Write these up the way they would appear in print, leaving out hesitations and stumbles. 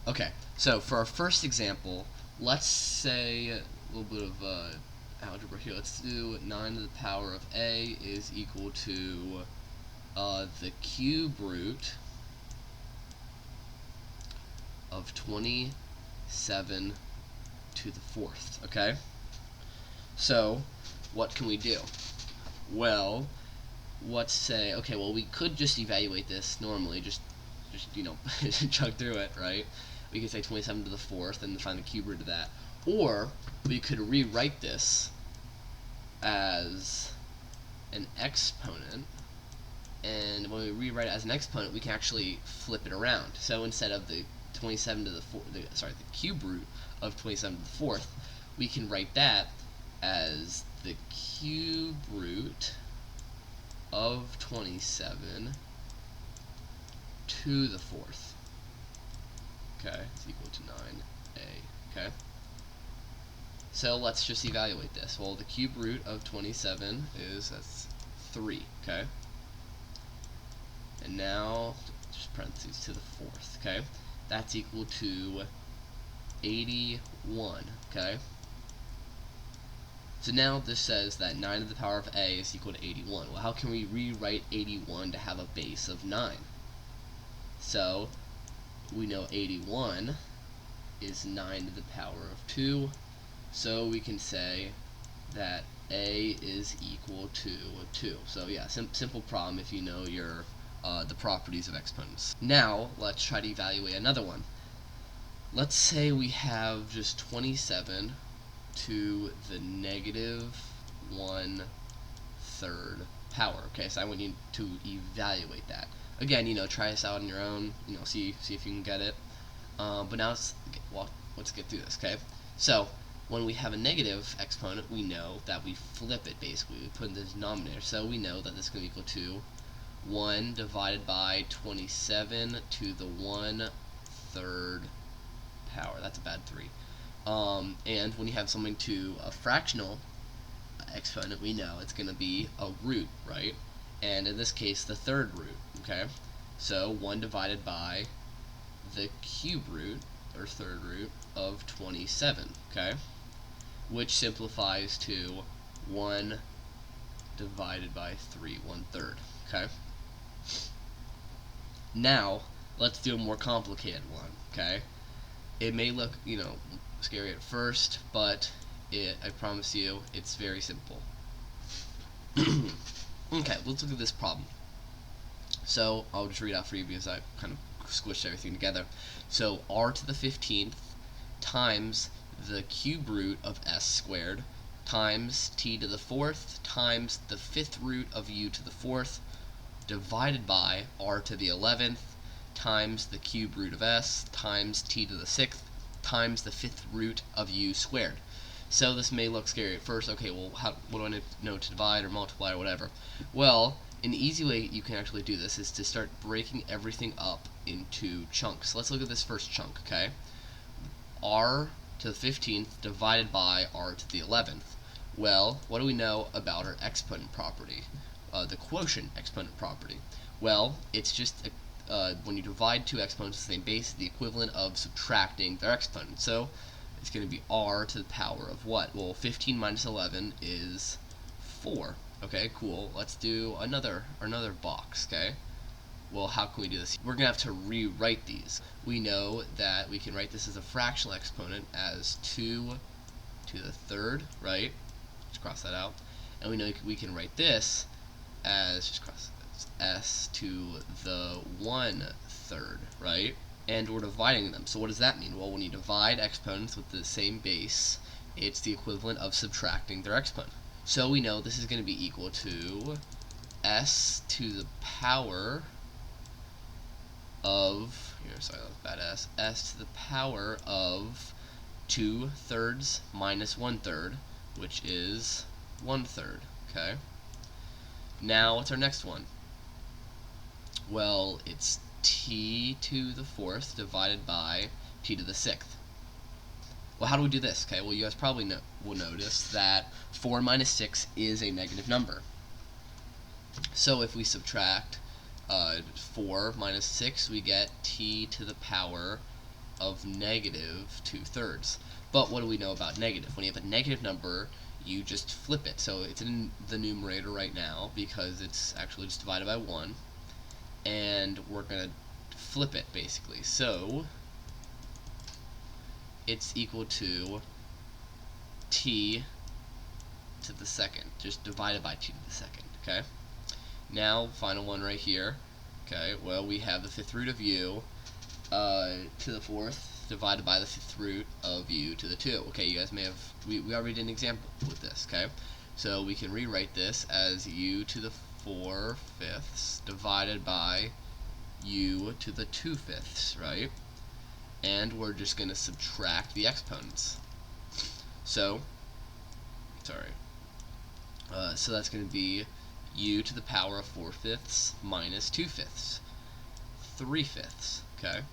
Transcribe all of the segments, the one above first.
Okay, so for our first example, let's say a little bit of algebra here. Let's do 9 to the power of a is equal to the cube root of 27 to the 4th. Okay, so what can we do? Well, let's say, okay, well, we could just evaluate this normally, just you know, chug through it, right? We could say 27 to the 4th and find the cube root of that. Or we could rewrite this as an exponent, and when we rewrite it as an exponent, we can actually flip it around. So instead of the 27 to the the cube root of 27 to the 4th, we can write that as the cube root of 27 to the 4th. Okay, it's equal to 9a. Okay, so let's just evaluate this. Well, the cube root of 27 that's 3. Okay, and now just parentheses to the 4th. Okay, that's equal to 81. Okay, so now this says that 9 to the power of a is equal to 81. Well, how can we rewrite 81 to have a base of 9? So we know 81 is 9 to the power of 2, so we can say that a is equal to 2. So yeah, simple problem if you know your the properties of exponents. Now let's try to evaluate another one. Let's say we have just 27 to the negative 1/3 power. Okay, so I want you to evaluate that. Again, try this out on your own. See if you can get it. But now let's get through this. Okay, so when we have a negative exponent, we know that we flip it. Basically, we put in the denominator. So we know that this is going to be equal to 1 divided by 27 to the 1/3 power. That's a bad 3. And when you have something to a fractional exponent, we know it's going to be a root, right? And in this case, the third root. Okay, so 1 divided by the cube root, or third root, of 27. Okay, which simplifies to 1 divided by 3, 1/3. Okay, now let's do a more complicated one. Okay, it may look scary at first, but I promise you it's very simple. Okay, let's look at this problem. So I'll just read out for you because I kind of squished everything together. So r to the 15th times the cube root of s squared times t to the 4th times the 5th root of u to the 4th divided by r to the 11th times the cube root of s times t to the 6th times the 5th root of u squared. So this may look scary at first. Okay, well, what do I know to divide or multiply or whatever? Well, an easy way you can actually do this is to start breaking everything up into chunks. Let's look at this first chunk, okay? R to the 15th divided by r to the 11th. Well, what do we know about our exponent property? The quotient exponent property. Well, it's just when you divide two exponents of the same base, the equivalent of subtracting their exponent. So it's going to be r to the power of what? Well, 15 minus 11 is 4. Okay, cool. Let's do another box, okay? Well, how can we do this? We're going to have to rewrite these. We know that we can write this as a fractional exponent as 2 to the 3rd, right? Just cross that out. And we know we can write this as, just cross s to the 1/3, right? And we're dividing them. So what does that mean? Well, when you divide exponents with the same base, it's the equivalent of subtracting their exponent. So we know this is going to be equal to s to the power of, sorry, that was bad s to the power of 2/3 minus 1/3, which is 1/3, okay? Now, what's our next one? Well, it's t to the 4th divided by t to the 6th. Well, how do we do this? Okay, well, you guys probably will notice that 4 minus 6 is a negative number. So if we subtract 4 minus 6, we get t to the power of of negative 2/3. But what do we know about negative? When you have a negative number, you just flip it. So it's in the numerator right now because it's actually just divided by 1. And we're going to flip it, basically. So it's equal to t to the second, just divided by t to the second, okay? Now, final one right here, okay, well, we have the 5th root of u to the 4th divided by the 5th root of u to the 2. Okay, you guys may have, we already did an example with this, okay? So we can rewrite this as u to the 4/5 divided by u to the 2/5, right? And we're just going to subtract the exponents. So, so that's going to be u to the power of 4/5 minus 2/5, 3/5, okay?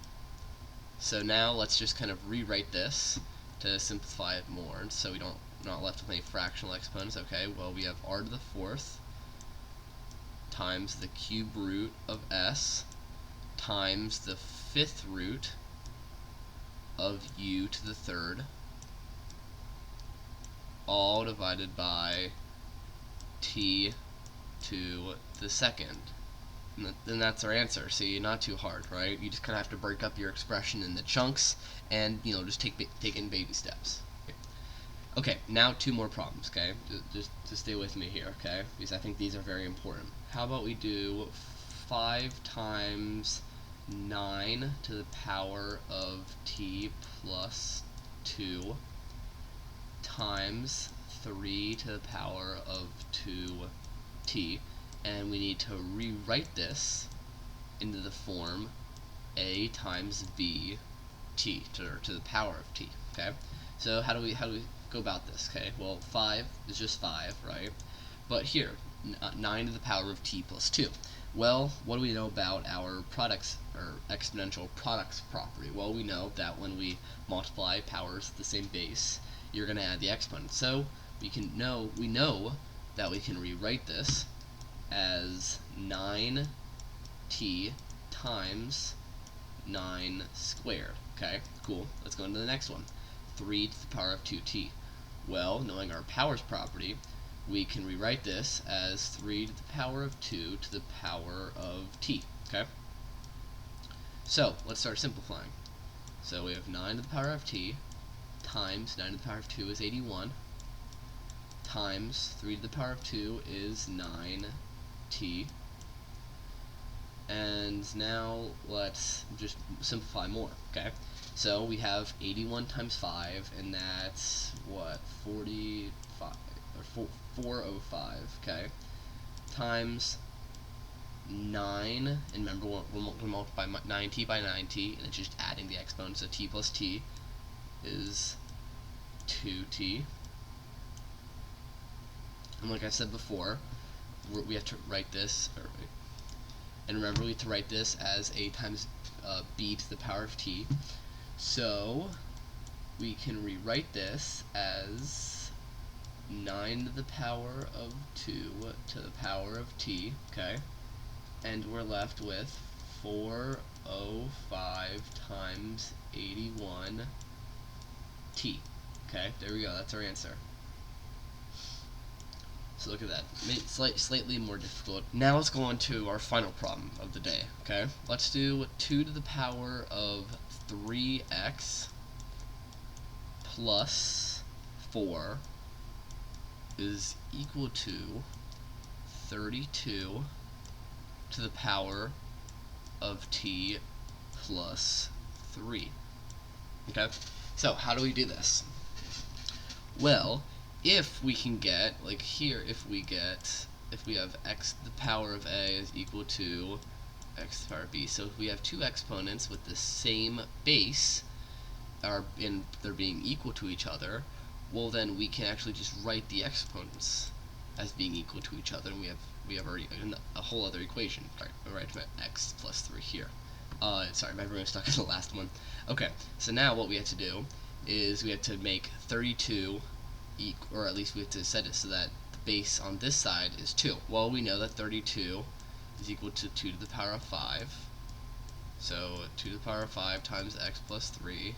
So now let's just kind of rewrite this to simplify it more, so we not left with any fractional exponents. Okay, well, we have r to the 4th times the cube root of s times the 5th root of u to the 3rd, all divided by t to the 2nd. And that's our answer. See, not too hard, right? You just kind of have to break up your expression in the chunks and, just take in baby steps. Okay, now 2 more problems, okay? Just stay with me here, okay? Because I think these are very important. How about we do 5 times 9 to the power of t plus 2 times 3 to the power of 2t, and we need to rewrite this into the form a times b t to the power of t. Okay, so how do we go about this? Okay, well, 5 is just 5, right? But here, 9 to the power of t plus 2. Well, what do we know about our products, or exponential products property? Well, we know that when we multiply powers at the same base, you're going to add the exponent. So we know that we can rewrite this as 9t times 9 squared. Okay, cool. Let's go into the next one. 3 to the power of 2t. Well, knowing our powers property, we can rewrite this as 3 to the power of 2 to the power of t. Okay? So, let's start simplifying. So we have 9 to the power of t times 9 to the power of 2 is 81 times 3 to the power of 2 is 9t. And now let's just simplify more, okay? So we have 81 times 5, and that's what, 45 or 405, okay? Times 9, and remember we'll multiply 9t by 9t, and it's just adding the exponents. So t plus t is 2t. And like I said before, we have to write this, and remember we have to write this as a times b to the power of t. So we can rewrite this as 9 to the power of 2 to the power of t, okay? And we're left with 405 times 81t. Okay, there we go, that's our answer. So look at that, slightly more difficult. Now let's go on to our final problem of the day, okay? Let's do 2 to the power of 3x plus 4 is equal to 32 to the power of t plus 3. Okay, so how do we do this? Well, if we can get, like here, if we have x to the power of a is equal to x to the power of b, so if we have 2 exponents with the same base, and they're being equal to each other, well then we can actually just write the exponents as being equal to each other, and we have already a whole other equation. Right, x plus 3 here. Sorry, my brain was stuck in the last one. Okay, so now what we have to do is we have to make 32 or at least we have to set it so that the base on this side is 2. Well, we know that 32 is equal to 2 to the power of 5 So 2 to the power of 5 times x plus 3.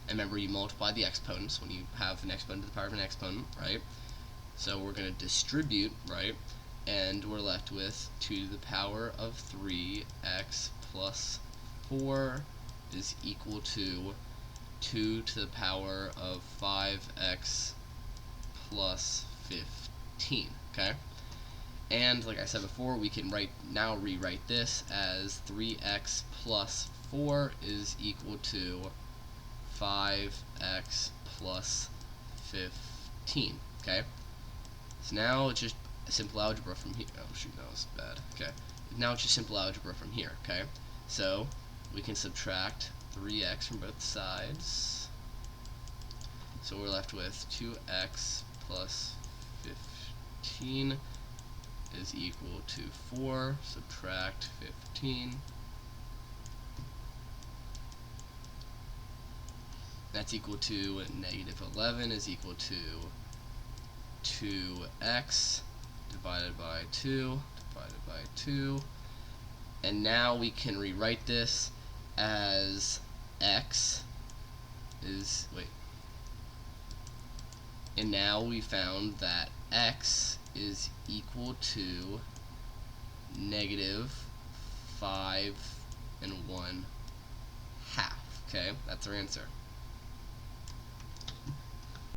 And remember, you multiply the exponents when you have an exponent to the power of an exponent, right? So we're going to distribute, right? And we're left with 2 to the power of 3x plus 4 is equal to 2 to the power of 5x plus 15, okay? And like I said before, we can now rewrite this as 3x plus 4 is equal to 5x plus 15, okay? So now it's just simple algebra from here. Oh shoot, that was bad. Okay. Now it's just simple algebra from here, okay? So we can subtract 3x from both sides. So we're left with 2x plus 15 is equal to 4. Subtract 15. That's equal to negative 11 is equal to 2x divided by 2 divided by 2. And now we can rewrite this as x is, and now we found that x is equal to negative 5 and 1/2. Okay, that's our answer.